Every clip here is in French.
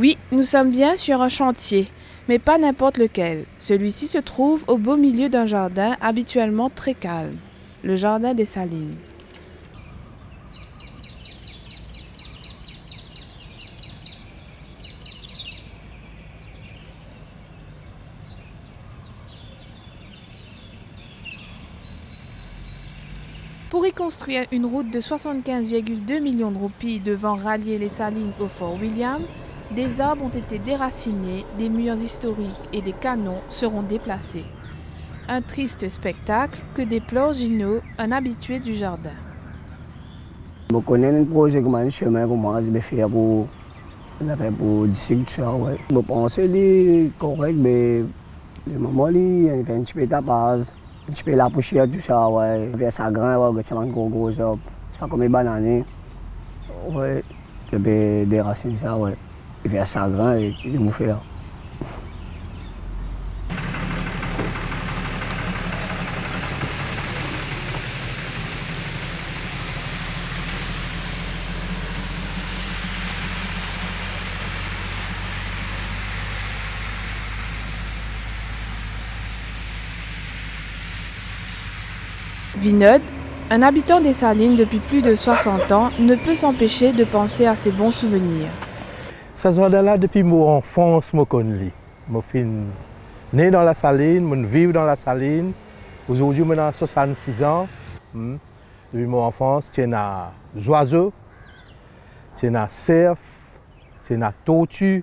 Oui, nous sommes bien sur un chantier, mais pas n'importe lequel. Celui-ci se trouve au beau milieu d'un jardin habituellement très calme, le jardin des Salines. Pour y construire une route de 75,2 millions de roupies devant rallier les Salines au Fort William, des arbres ont été déracinés, des murs historiques et des canons seront déplacés. Un triste spectacle que déplore Gino, un habitué du jardin. Je connais un projet comme un chemin que moi je vais faire pour discussion. Je pense que c'est correct, mais le moment où il y a un petit peu de base. Un petit peu la poussière, tout ça, ouais. Vers sa grain, ouais, c'est un gros job. C'est pas comme les bananes. Ouais, je peux déraciner ça, ouais. Et vers sa grain, et je vais faire. Vinod, un habitant des Salines depuis plus de 60 ans, ne peut s'empêcher de penser à ses bons souvenirs. Ça se là depuis mon enfance, je connais. Je suis né dans la Saline, je vis dans la Saline. Aujourd'hui, j'ai 66 ans. Depuis mon enfance, j'ai des oiseaux, j'ai des cerfs, j'ai des tortues.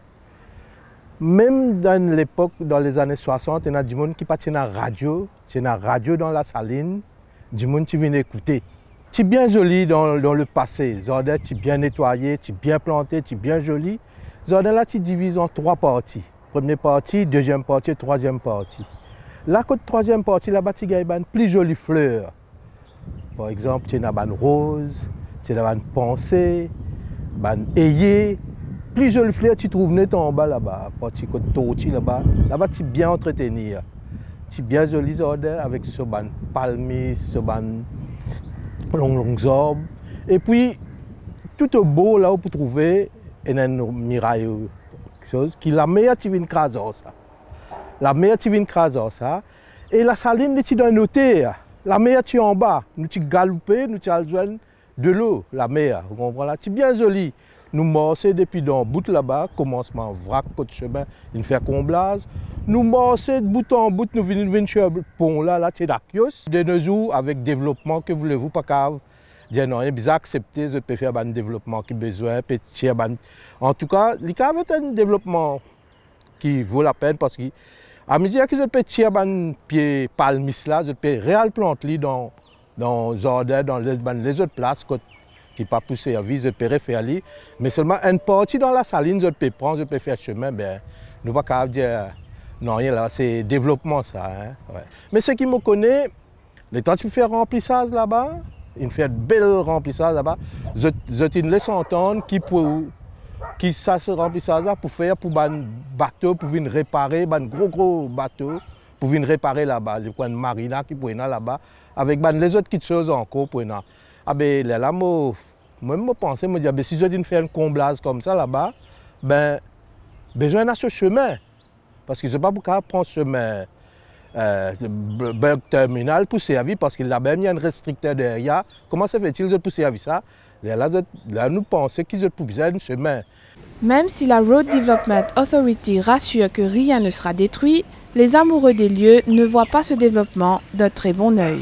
Même dans l'époque, dans les années 60, il y a des gens qui partent à la radio. C'est une radio dans la Saline. Du monde qui vient écouter. C'est bien joli dans le passé. Jardin, c'est bien nettoyé, c'est bien planté, c'est bien joli. Jardin là, tu divises en 3 parties. Première partie, deuxième partie, troisième partie. La côte troisième partie, là-bas, tu as plus jolies fleurs. Par exemple, tu as une rose, tu as une pensée, une ayée. Plus jolies fleurs, tu trouves net en bas là-bas. Partie côte tortue là-bas. Là-bas, tu es bien entretenu. C'est bien joli jardin avec ce ban palmier, ce ban longs arbres. Et puis, tout au beau là où vous trouvez une muraille, quelque chose qui est la meilleure qui vient craser ça. La meilleure qui vient craser ça. Et la Saline, tu dois noter, la meilleure qui est en bas. Nous tu galoper, nous tu besoin de l'eau, la meilleure. Vous comprenez? C'est bien joli. Nous marchons depuis dans le bout là-bas, commencement vrac, côté chemin, il fait comblage. Nous marchons de bout en bout, nous venons sur le pont là, c'est d'accueil. De nos jours, avec développement, que voulez-vous, pas cave. Dire non, il est accepté, je peux faire un développement qui a besoin, petit. En tout cas, il y a un développement qui vaut la peine parce que, à mesure que je peux tirer un pied palmis là, je peux réellement planter dans le jardin, dans les autres places. Qui n'est pas pour servir, je peux refaire lui. Mais seulement une partie dans la Saline, je peux prendre, je peux faire chemin, ben, nous ne pouvons pas dire non, c'est développement ça. Hein, ouais. Mais ce qui me connaît, les temps tu fais remplissage là-bas, il fait de bel remplissage là-bas, je te laisse entendre qui ça ce remplissage là pour faire pour un bateau, pour venir réparer, un gros bateau, pour venir réparer là-bas. Il y a une marina qui peut aller là-bas, avec les autres petites choses encore pour aller. Ah ben là, moi je pensais, je dis, si je dis faire un comblage comme ça là-bas, ben, besoin de ce chemin. Parce que je ne sais pas pourquoi prendre ce chemin terminal pour servir, parce qu'il a même un restricteur derrière. Comment se fait-il pour servir ça? Là, nous pensons qu'ils ont besoin d'un chemin. Même si la Road Development Authority rassure que rien ne sera détruit, les amoureux des lieux ne voient pas ce développement d'un très bon œil.